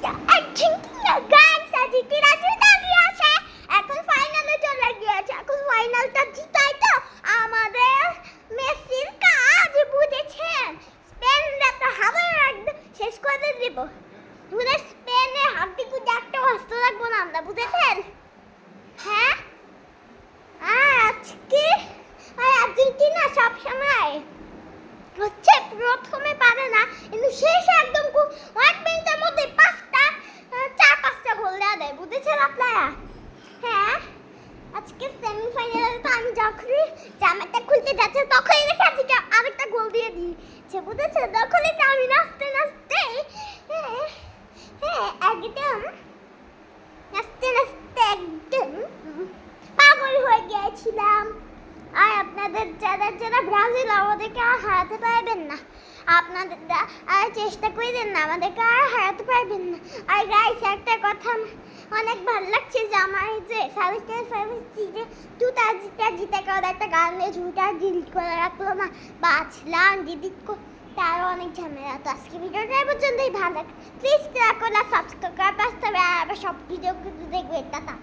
Argentina guys, Argentina জিতে গিয়েছে। এখন ফাইনালে চলে গিয়েছে। এখন ফাইনালটা জিতাই তো আমাদের মেসির কাজ, বুঝেছেন? স্পেনরা তো হাবার একদম শেষ করে দেব। পুরো স্পেনে হাড্ডি কুড্ডি একটা অস্ত্র রাখবো না আমরা, বুঝেছেন? হ্যাঁ, আজকে আর্জেন্টিনা সবসময় হচ্ছে প্রথমে পারে না, কিন্তু শেষে একদম এক মিনিটের মধ্যে চার পাঁচটা গোল দেয়, বুঝেছেন আপনারা? হ্যাঁ, আজকে সেমিফাইনালে তো আমি যখনই জামাটা খুলতে যাচ্ছি তখনই দেখে আজকে আরেকটা গোল দিয়ে দিয়েছে, বুঝেছেন? তখনই তো আমি নাচতে নাচতে একদম একদম পাগল হয়ে গিয়েছিলাম। আর আপনাদের যারা যারা ব্রাজিল, আমাদেরকে আর হারাতে পারবেন না। আপনাদের আর চেষ্টা করেন না, আমাদেরকে আর হারাতে পারবেন না। আর গাইস, একটা কথা অনেক ভালো লাগছে যে আমার যে জিতে করে একটা গান দিয়ে ঝুটা ডিলিট করে রাখলো না, বাঁচলাম ডিলিট করতে আরও অনেক ঝামেলা। তো আজকে ভিডিওটা এই পর্যন্তই। ভালো লাগে প্লিজ সাবস্ক্রাইব করে পাশে হবে, আর সব ভিডিও দেখবে। টাটা।